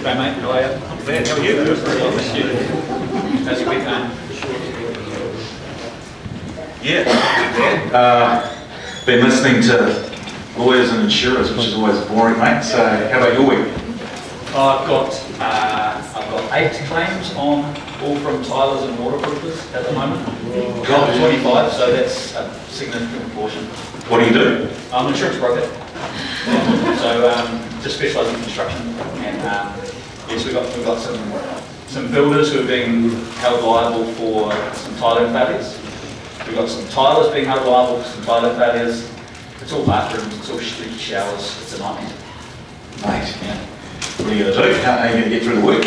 G'day mate, how are you? Not bad, how are you? How's your week going? Yeah, been listening to lawyers and insurers, which is always boring, mate. So, how about your week? I've got 8 claims on, all from tilers and waterproofers at the moment. Got 25, so that's a significant portion. What do you do? I'm an insurance broker, so just specialise in construction. And yes, we've got some builders who are being held liable for some tiling failures. We've got some tilers being held liable for some tiling failures. It's all bathrooms, it's all leaky showers. It's a nightmare. Mate, Yeah. what are you going to do? How are you going to get through the week?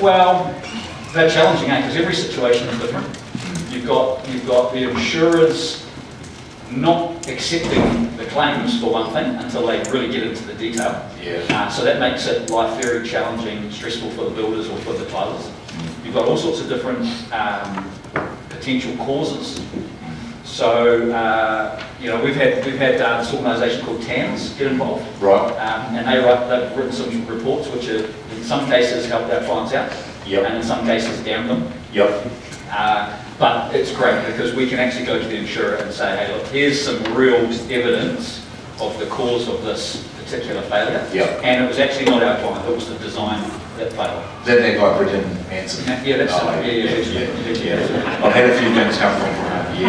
Well, they're challenging, because every situation is different. You've got the insurers not accepting the claims for one thing until they really get into the detail. Yeah. So that makes it life very challenging, stressful for the builders or for the tilers. You've got all sorts of different potential causes. So we've had this organisation called TANZ get involved. Right. And they've written some reports which have, in some cases, helped our clients out. Yep. And in some cases damn them. Yep. But it's great because we can actually go to the insurer and say, hey look, here's some real evidence of the cause of this particular failure. Yep. And it was actually not our client, it was the design that failed. Is that guy Britton Manson? Yeah, that's Oh, yeah. I've had a few things come from him.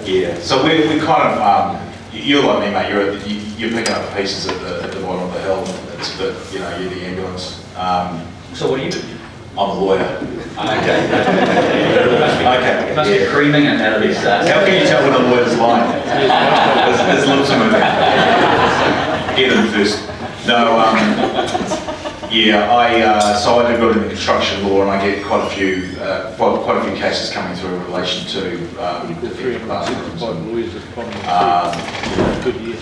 Yeah. So we kind of, you're like me, mate. You're picking up the pieces at the bottom of the hill. It's a bit, you're the ambulance. So what do you do? I'm a lawyer. Okay. Okay. Must be creaming it out of these. How can you tell when a lawyer's lying? His lips are moving. Get him first. No, so I do good in the construction law, and I get quite a few cases coming through in relation to defective bathrooms and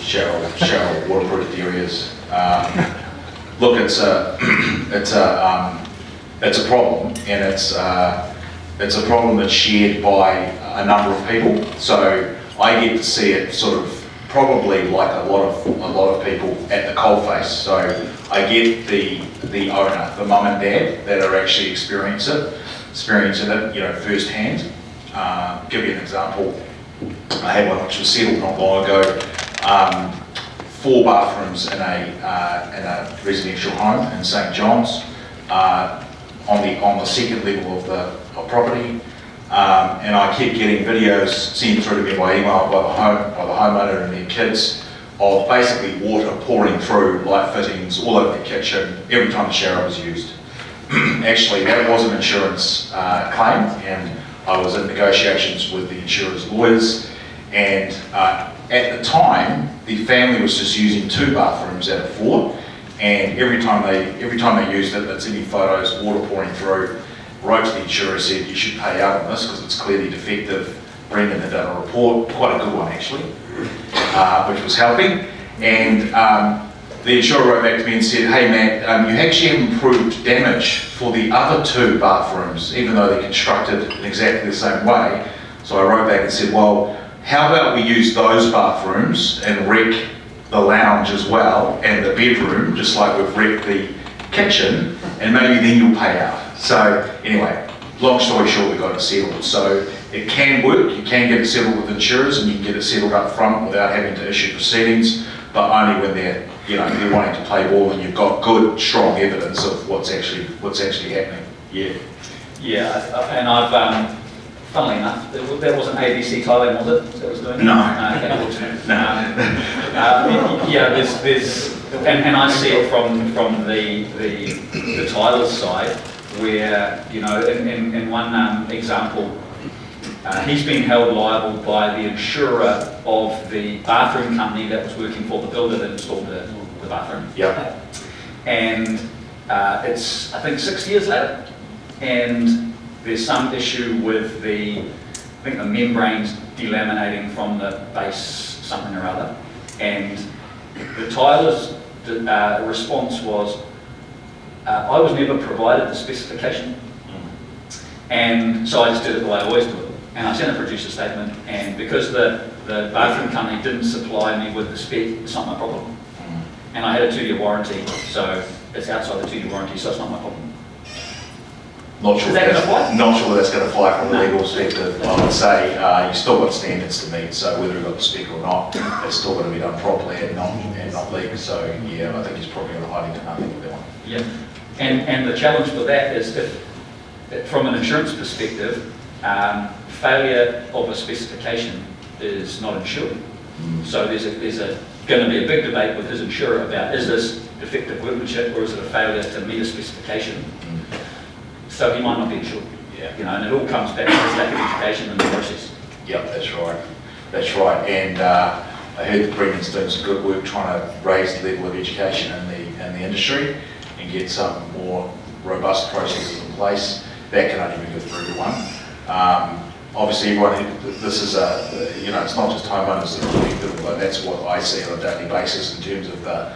shower waterproofed areas. Look, it's a problem, and it's a problem that's shared by a number of people. So I get to see it sort of probably like a lot of people at the coalface. So I get the owner, the mum and dad that are actually experiencing it, firsthand. Give you an example. I had one which was settled not long ago. 4 bathrooms in a residential home in St John's. On the second level of the property, and I keep getting videos sent through to me by email by the homeowner and their kids of basically water pouring through light fittings all over the kitchen every time the shower was used. Actually, that was an insurance claim, and I was in negotiations with the insurer's lawyers, and at the time the family was just using 2 bathrooms out of 4. And every time they used it, that's any photos, water pouring through. Wrote to the insurer, said you should pay out on this because it's clearly defective. Brendan had done a report, quite a good one actually, which was helping. And the insurer wrote back to me and said, hey Matt, you actually haven't proved damage for the other 2 bathrooms, even though they're constructed in exactly the same way. So I wrote back and said, well, how about we use those bathrooms and wreck the lounge as well, and the bedroom, just like we've wrecked the kitchen, and maybe then you'll pay out. So anyway, long story short, we got it settled. So it can work, you can get it settled with insurers, and you can get it settled up front without having to issue proceedings, but only when they're wanting to play ball and you've got good, strong evidence of what's actually happening. Yeah. Yeah, and I've funnily enough, that wasn't ABC tiling, was it? That was doing No. There's and I see it from the tiler's side, where in one example, he's been held liable by the insurer of the bathroom company that was working for the builder that installed the bathroom. Yep. And it's I think 6 years later, and there's some issue with the membranes delaminating from the base, something or other, and the tiler's response was, I was never provided the specification, and so I just did it the way I always do it. And I sent a producer statement, and because the bathroom company didn't supply me with the spec, it's not my problem. and I had a 2-year warranty, so it's outside the 2-year warranty, so it's not my problem. Not sure Is that going to fly? Not sure that's going to fly from a legal perspective. I would say you still got standards to meet, so whether you've got the spec or not, it's still going to be done properly and not leaked. So yeah, I think he's probably going to hide into nothing with that one. Yeah, and the challenge for that is if from an insurance perspective, failure of a specification is not insured. So there's going to be a big debate with his insurer about, is this defective workmanship or is it a failure to meet a specification? So he might not be insured. Yeah. You know, and it all comes back to his lack of education in the process. Yep, that's right. That's right. And I heard that Brendan's doing some good work trying to raise the level of education in the industry and get some more robust processes in place. That can only be good for everyone. Obviously, everyone, this is it's not just homeowners that are affected, although that's what I see on a daily basis in terms of the,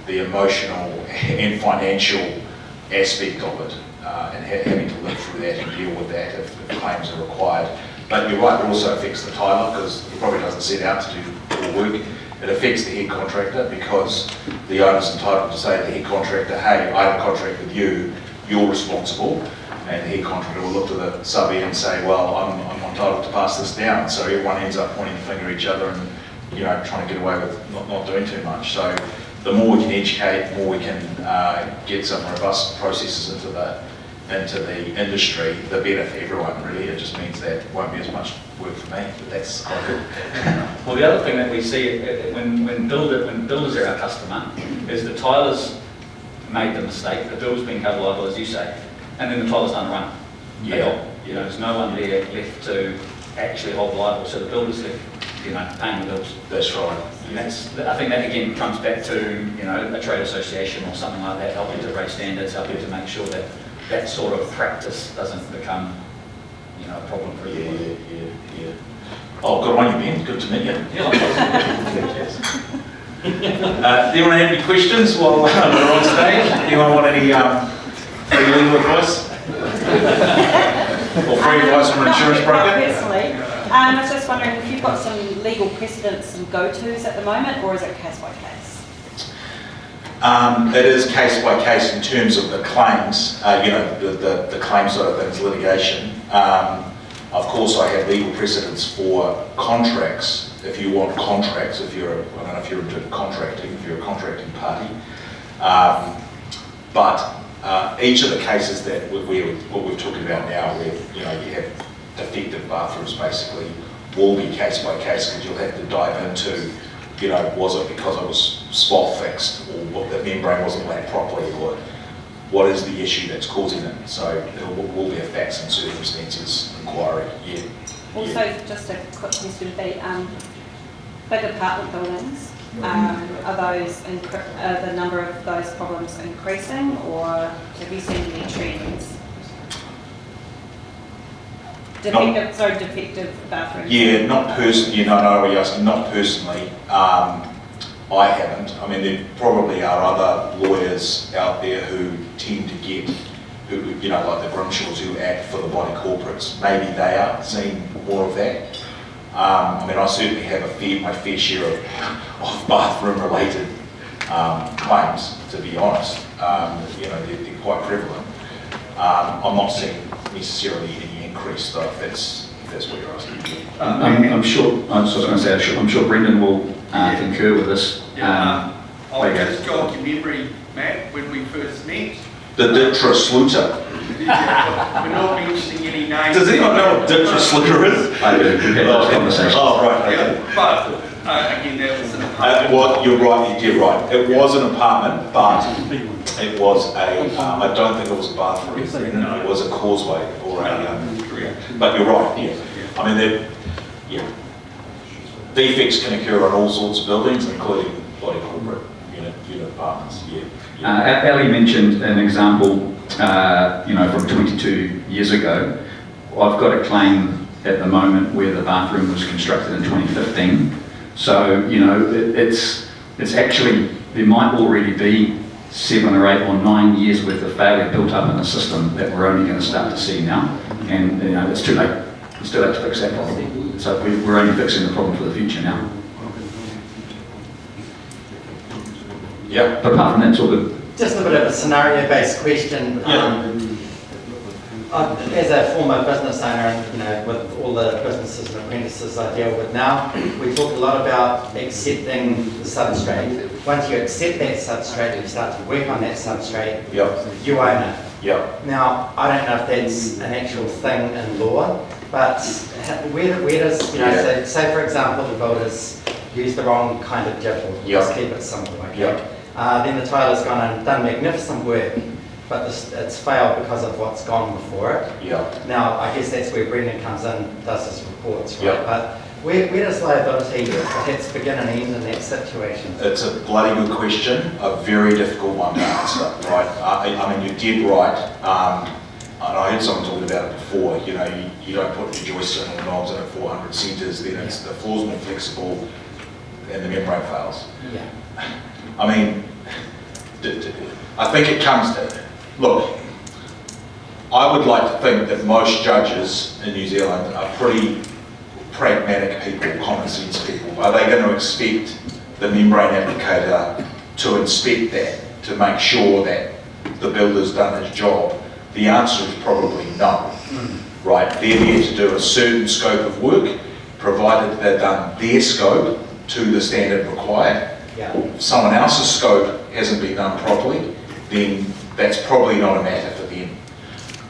the emotional and financial aspect of it, and having to live through that and deal with that if claims are required. But you're right, it also affects the tiler, because he probably doesn't set out to do all work. It affects the head contractor, because the owner's entitled to say to the head contractor, hey, I have a contract with you, you're responsible. And the head contractor will look to the sub-E and say, well, I'm entitled to pass this down. So everyone ends up pointing the finger at each other and trying to get away with not doing too much. So the more we can educate, the more we can get some robust processes into the industry, the better for everyone, really. It just means that it won't be as much work for me, but that's quite good. Well, the other thing that we see when builders are our customer is the tilers made the mistake, the builder's been covered liable, as you say, and then the tiler's done a run. Yeah. There's no one there left to actually hold liable, so the builder's left, paying the bills. That's right. And I think that again comes back to, a trade association or something like that, helping to raise standards, helping to make sure that that sort of practice doesn't become, a problem for everyone. Yeah. Oh, good on you, Ben. Good to meet you. Anyone have any questions while we're on stage? Anyone want any free legal advice? Or free advice from an insurance broker? Personally, I was just wondering if you've got some legal precedents, some go-tos at the moment, or is it case by case? It is case by case in terms of the claims, the claim side of things, litigation. Of course, I have legal precedents for contracts. If you want contracts, I don't know if you're into contracting, if you're a contracting party. But each of the cases that what we're talking about now, where you have defective bathrooms, basically, will be case by case, because you'll have to dive into, was it because it was spot fixed, or what the membrane wasn't laid properly, or what is the issue that's causing it? So it will be a facts and circumstances inquiry. Yeah. Also, just a quick question: big apartment buildings. Are the number of those problems increasing, or have you seen any trends? Defective bathrooms. Yeah, not personally. I know what you're asking. Not personally. I haven't. I mean, there probably are other lawyers out there who tend to get, like the Grimshaws who act for the body corporates. Maybe they are seeing more of that. I mean, I certainly have my fair share of bathroom-related claims, to be honest. They're quite prevalent. I'm not seeing necessarily any increase, though, if that's what you're asking. I'm sure Brendan will concur with this. I'll just jog your memory, Matt, when we first met. The Ditra Sluter. We're not mentioning any names. Does anyone know what Ditra Sluter is? I do. We've had those conversations. Oh, right. Okay. Yeah, but again, that was an apartment. You're right. It was an apartment, but it was I don't think it was a bathroom. It was a causeway or but you're right. Yeah. I mean, defects can occur on all sorts of buildings, including body corporate unit apartments. Yeah. Ali mentioned an example, from 22 years ago. I've got a claim at the moment where the bathroom was constructed in 2015. So, it's actually, there might already be 7 or 8 or 9 years worth of failure built up in the system that we're only going to start to see now. And, it's too late. It's too late to fix that problem. So we're only fixing the problem for the future now. Yeah. But apart from that, it's all good. Just a bit of a scenario-based question. As a former business owner, with all the businesses and apprentices I deal with now, we talk a lot about accepting the substrate. Once you accept that substrate, you start to work on that substrate, you own it. Yep. Now, I don't know if that's an actual thing in law, but where does, so say for example, the builders use the wrong kind of jib, let's keep it simple, okay? Then the tiler's gone and done magnificent work, but it's failed because of what's gone before it. Now, I guess that's where Brendan comes in, does his reports, right? But where does liability perhaps begin and end in that situation? It's a bloody good question, a very difficult one to answer, right? I mean, you did right, and I heard someone talking about it before, you don't put your joists in or knobs in at 400 centres, then it's the floor's more flexible and the membrane fails. I mean, I think it comes to, look, I would like to think that most judges in New Zealand are pretty pragmatic people, common sense people. Are they going to expect the membrane applicator to inspect that, to make sure that the builder's done his job? The answer is probably no, right? They're there to do a certain scope of work, provided they've done their scope to the standard required. If someone else's scope hasn't been done properly, then that's probably not a matter for them.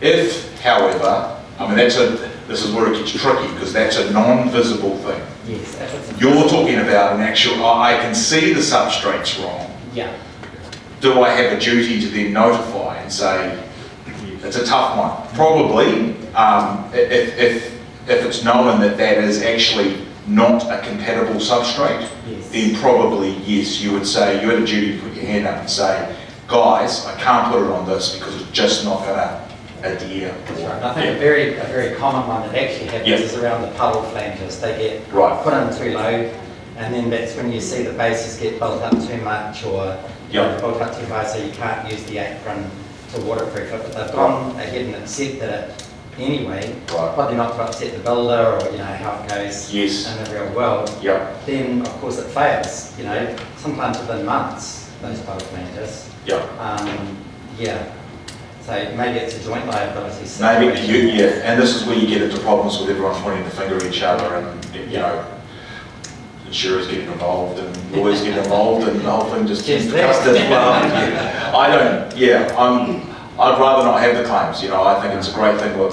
If, however, I mean this is where it gets tricky, because that's a non-visible thing. You're talking about an actual, I can see the substrate's wrong. Do I have a duty to then notify and say, it's a tough one? Probably, if it's known that that is actually not a compatible substrate, then probably yes, you would say, you had a duty to put your hand up and say, guys, I can't put it on this because it's just not going to adhere. I think a very common one that actually happens is around the puddle flanges. They get put in too low, and then that's when you see the bases get built up too much, or built up too high, so you can't use the apron to waterproof it. But they've gone ahead and accepted it anyway, probably not to upset the builder, or how it goes in the real world. Then of course it fails. Sometimes within months, those puddle flanges. So maybe it's a joint liability situation. Maybe, and this is where you get into problems with everyone pointing the finger at each other, and insurers getting involved and lawyers getting involved, and the whole thing just gets discussed as well. I'd rather not have the claims. I think it's a great thing what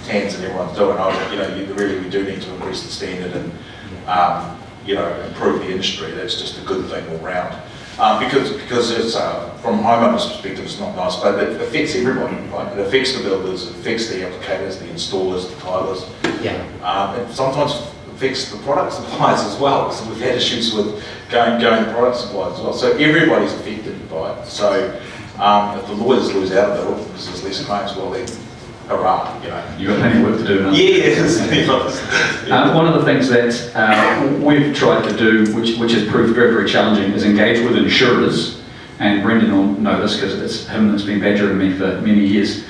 TANZ and everyone's doing. Really we do need to increase the standard and improve the industry. That's just a good thing all round. Because it's, from a homeowner's perspective, it's not nice, but it affects everybody, right? It affects the builders, it affects the applicators, the installers, the tilers. It sometimes affects the product suppliers as well. So we've had issues with going to product suppliers as well. So everybody's affected by it. So if the lawyers lose out of it because there's less claims, well then, hurrah, You've got plenty of work to do now. Yes. One of the things that we've tried to do, which has proved very, very challenging, is engage with insurers, and Brendan will know this because it's him that's been badgering me for many years,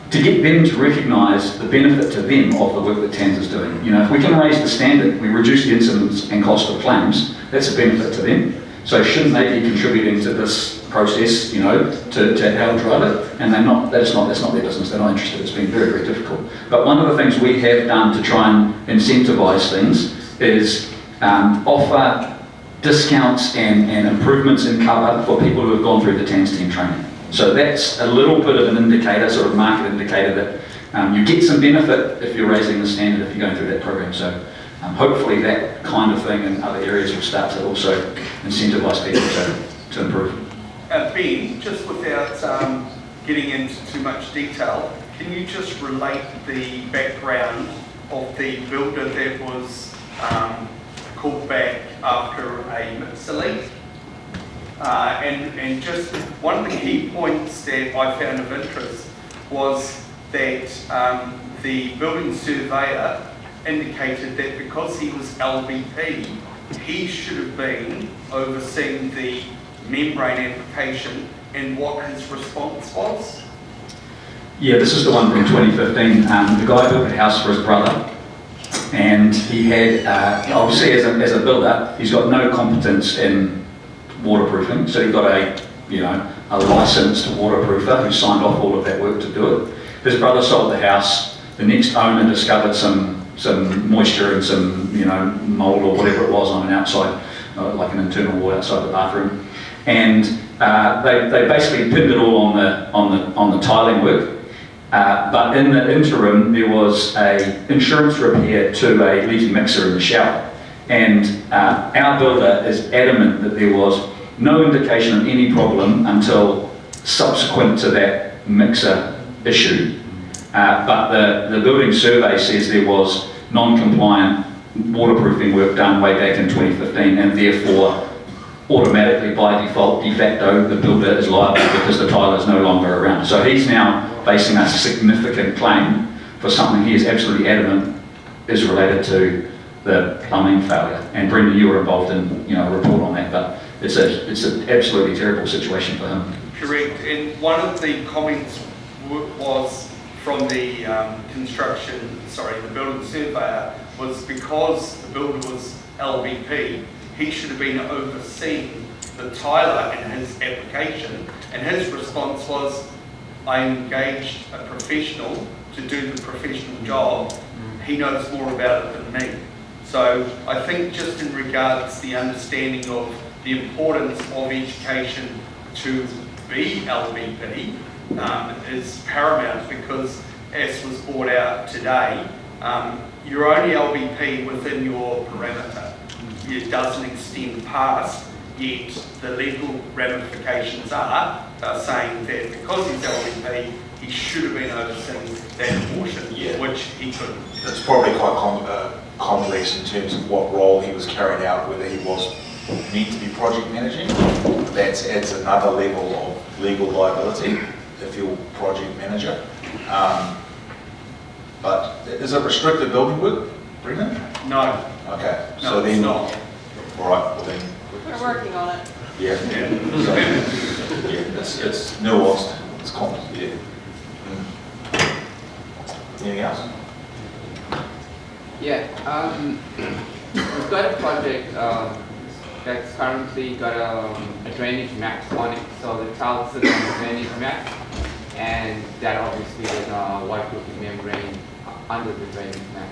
to get them to recognise the benefit to them of the work that TANZ is doing. If we can raise the standard, we reduce the incidence and cost of claims, that's a benefit to them. So shouldn't they be contributing to this process, to help drive it? And that's not their business, they're not interested. It's been very, very difficult. But one of the things we have done to try and incentivise things is offer discounts and improvements in cover for people who have gone through the TANZ team training. So that's a little bit of an indicator, sort of market indicator, that you get some benefit if you're raising the standard, if you're going through that program. So hopefully that kind of thing in other areas will start to also incentivise people to improve. Ben, just without getting into too much detail, can you just relate the background of the builder that was called back after a mixer leak? And just one of the key points that I found of interest was that the building surveyor indicated that because he was LBP, he should have been overseeing the membrane application, and what his response was? Yeah, this is the one from 2015. The guy built a house for his brother, and he had, obviously as a builder, he's got no competence in waterproofing. So he got a licensed waterproofer who signed off all of that work to do it. His brother sold the house. The next owner discovered some moisture and some mold or whatever it was on an outside, like an internal wall outside the bathroom, and they basically pinned it all on the tiling work. But in the interim, there was a insurance repair to a leaky mixer in the shower, and our builder is adamant that there was no indication of any problem until subsequent to that mixer issue. But the building survey says there was non-compliant waterproofing work done way back in 2015, and therefore automatically by default, de facto, the builder is liable because the tiler is no longer around. So he's now facing a significant claim for something he is absolutely adamant is related to the plumbing failure. And Brendan, you were involved in a report on that, but it's an absolutely terrible situation for him. Correct, and one of the comments was from the the building surveyor, was because the builder was LBP, he should have been overseeing the tiler in his application, and his response was, I engaged a professional to do the professional job, he knows more about it than me. So I think just in regards to the understanding of the importance of education to be LBP is paramount, because as was brought out today, you're only LBP within your parameter. It doesn't extend past, yet the legal ramifications are saying that because he's LBP, he should have been overseeing that portion, which he couldn't. It's probably quite complex in terms of what role he was carrying out, whether he was meant to be project managing. That adds another level of legal liability if you're project manager. But is it restricted building work, Brendan? No. Okay. No, So then, it's not. all right. Well then. We're working on it. Yeah. So, it's nuanced. It's complicated. Anything else? Yeah. We've got a project that's currently got a drainage map on it. So the tile sits on the drainage map, and that obviously is a waterproofing membrane under the drainage map.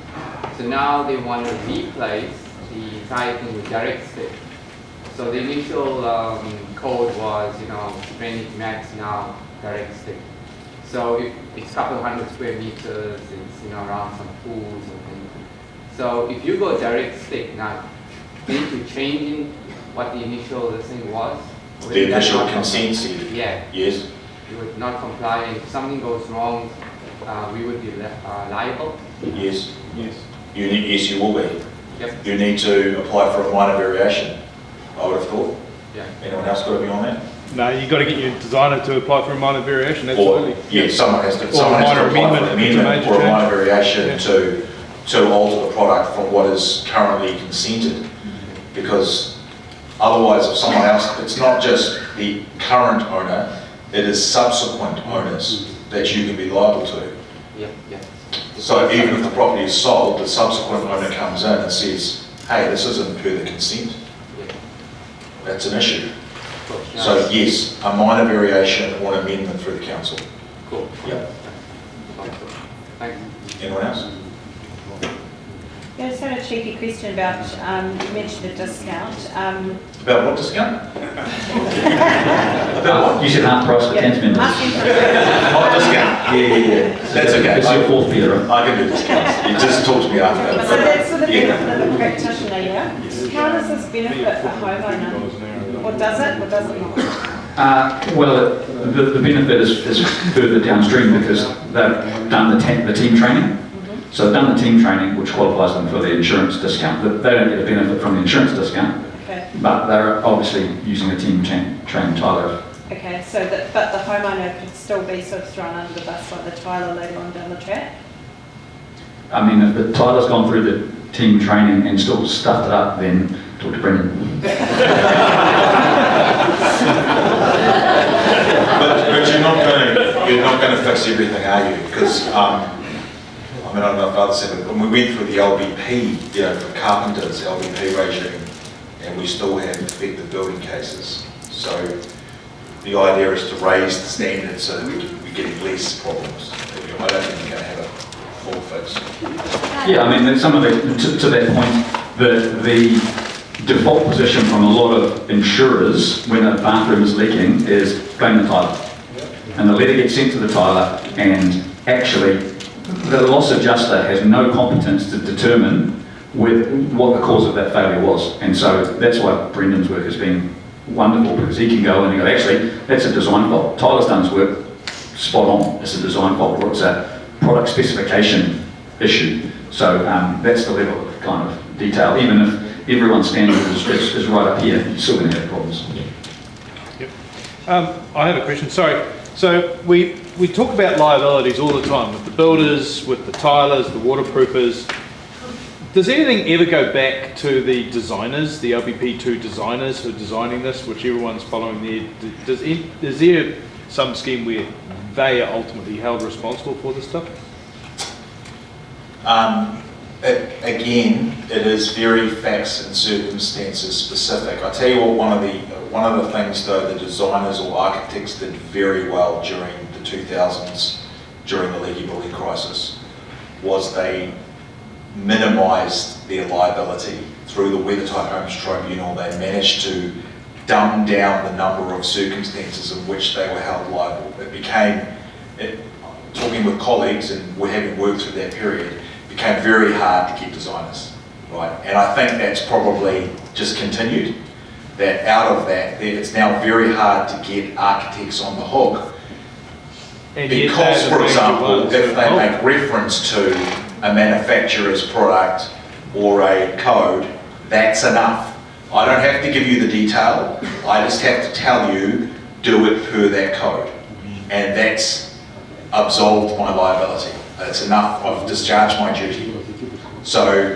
So now they want to replace the entire thing with direct stick. So the initial code was, drainage mats, now direct stick. So it's a couple hundred square meters, it's around some pools and things. So if you go direct stick now, then to changing what the initial thing was. The initial consent said. Yeah. Yes. You would not comply, and if something goes wrong, we would be liable. Yes. Yes. Yes, you will be. Yep. You need to apply for a minor variation, I would have thought. Yeah. Anyone else got to be on that? No, you've got to get your designer to apply for a minor variation, absolutely. Or, yeah, someone has to Or a minor apply for an amendment or a minor variation Yeah. to alter the product from what is currently consented. Because otherwise, if someone else, it's not just the current owner, it is subsequent owners that you can be liable to. Yeah, yeah. So even if the property is sold, the subsequent owner comes in and says, hey, this isn't per the consent. Yeah. That's an issue. Cool. So yes, a minor variation or an amendment through the council. Cool. Yeah. Thanks. Anyone else? Yeah, I just had a cheeky question about, you mentioned a discount. About what discount? About what? You said half price for TANZ members. Asking for Oh, discount. Yeah. That's okay. It's your fourth Peter. I can do discounts. You just talk to me after. So that's for the Yeah. benefit of the practitioner, yeah? How does this benefit the homeowner? Or does it not? Well, the benefit is further downstream because they've done the team training. So they've done the team training, which qualifies them for the insurance discount. But they don't get a benefit from the insurance discount, Okay. but they're obviously using a team trained tiler. Okay, so that, but the homeowner could still be sort of thrown under the bus like the tiler later on down the track? I mean, if the tiler's gone through the team training and still stuffed it up, then talk to Brendan. But you're not going to fix everything, are you? Because I don't know if others said it, when we went through the LBP, for carpenters, LBP regime, and we we still have effective building cases. So the idea is to raise the standards so that we're getting less problems. I don't think we're going to have a full fix. Yeah, I mean, some of the, to that point, the default position from a lot of insurers when a bathroom is leaking is blame the tiler. And the letter gets sent to the tiler, and actually the loss adjuster has no competence to determine what the cause of that failure was. And so that's why Brendan's work has been wonderful, because he can go in and go, actually, that's a design fault. Tyler's done his work spot on. It's a design fault, or it's a product specification issue. So that's the level of kind of detail. Even if everyone's standard is right up here, you're still going to have problems. Yep. I have a question, sorry. So we talk about liabilities all the time with the builders, with the tilers, the waterproofers. Does anything ever go back to the designers, the LPP2 designers who are designing this, which everyone's following there? Is there some scheme where they are ultimately held responsible for this stuff? Again, it is very facts and circumstances specific. I tell you what, one of the things though the designers or architects did very well during the 2000s, during the leaky building crisis, was they minimised their liability through the Weathertight Homes Tribunal. They managed to dumb down the number of circumstances in which they were held liable. Talking with colleagues, and we're having worked through that period, became very hard to get designers, right? And I think that's probably just continued. That out of that, it's now very hard to get architects on the hook. And because, for example, if they make reference to a manufacturer's product or a code, that's enough. I don't have to give you the detail, I just have to tell you, do it per that code. And that's absolved my liability. That's enough, I've discharged my duty. So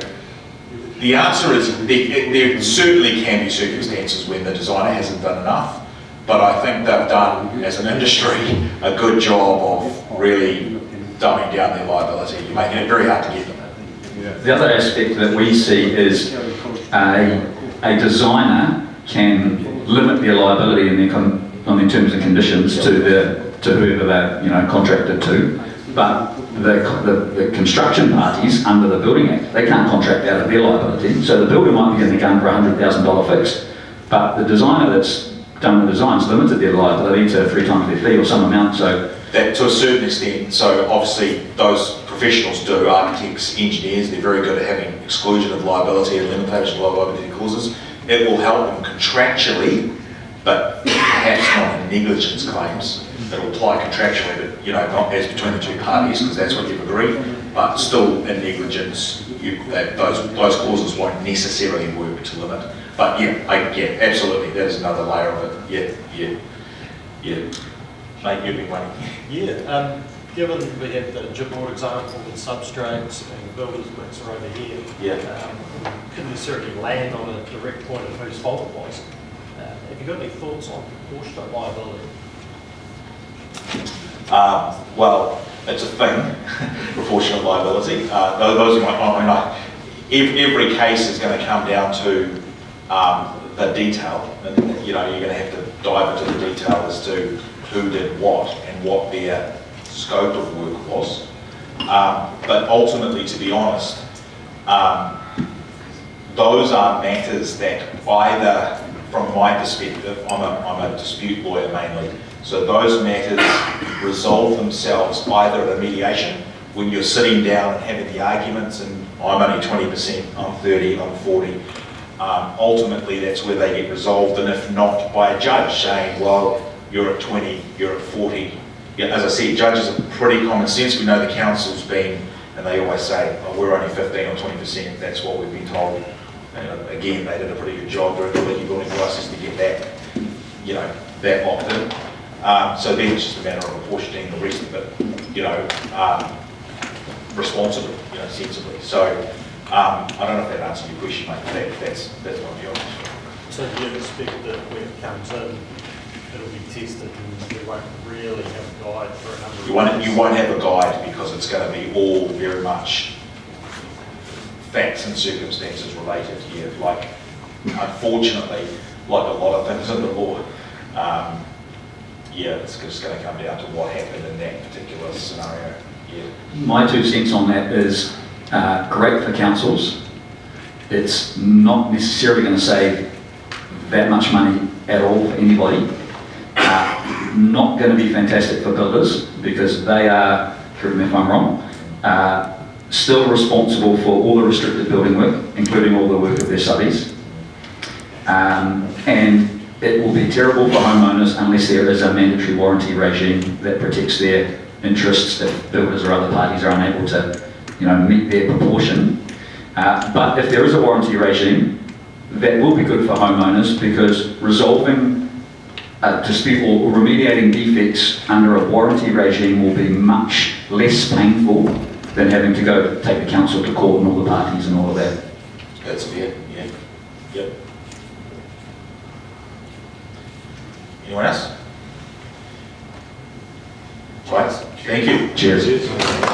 the answer is, there certainly can be circumstances when the designer hasn't done enough, but I think they've done, as an industry, a good job of really dumbing down their liability. You're making it very hard to get them. The other aspect that we see is a designer can limit their liability in their on their terms and conditions to whoever they're contracted to, but the construction parties under the Building Act, they can't contract out of their liability. So the builder might be getting the gun for a $100,000 fix, but the designer that's done the design's limited their liability to 3 times their fee or some amount. So that, to a certain extent, so obviously those professionals do, architects, engineers, they're very good at having exclusion of liability and limitation of liability clauses. It will help them contractually, but perhaps not in negligence claims. It will apply contractually, but not as between the two parties, because that's what you've agreed, but still in negligence, those clauses won't necessarily work to limit. But yeah, absolutely, that is another layer of it. Yeah. Mate, you've been waiting. Yeah, given we have the chipboard example with substrates and builders mix are over here, couldn't necessarily land on a direct point of whose fault it was. Have you got any thoughts on proportionate liability? Well, it's a thing, proportionate liability. Those are every case is going to come down to the detail, and you're going to have to dive into the detail as to who did what and what their scope of work was. But ultimately, to be honest, those are matters that either, from my perspective, I'm a dispute lawyer mainly, so those matters resolve themselves either at a mediation, when you're sitting down and having the arguments, and I'm only 20%, I'm 30, I'm 40, ultimately that's where they get resolved, and if not by a judge saying, well, you're at 20, you're at 40. Yeah, as I said, judges are pretty common sense. We know the council's been, and they always say, oh, we're only 15 or 20%, that's what we've been told. And again, they did a pretty good job during the leaky building crisis to get that, that locked in. So then it's just a matter of apportioning the rest of it, responsibly, sensibly. So I don't know if that answers your question, mate. That's my view on it. So do you expect that when it comes in, it'll be tested and we won't really have a guide for a number of years? You won't have a guide because it's going to be all very much facts and circumstances related here. Like unfortunately, like a lot of things in the law, yeah, it's just going to come down to what happened in that particular scenario. Yeah. My 2 cents on that is great for councils. It's not necessarily going to save that much money at all for anybody. Not going to be fantastic for builders because they are, correct me if I'm wrong, still responsible for all the restricted building work, including all the work of their subbies. And it will be terrible for homeowners unless there is a mandatory warranty regime that protects their interests if builders or other parties are unable to, meet their proportion. But if there is a warranty regime, that will be good for homeowners because resolving a dispute or remediating defects under a warranty regime will be much less painful than having to go take the council to court and all the parties and all of that. That's fair, yeah. Yep. Anyone else? Right, thank you. Cheers. Cheers.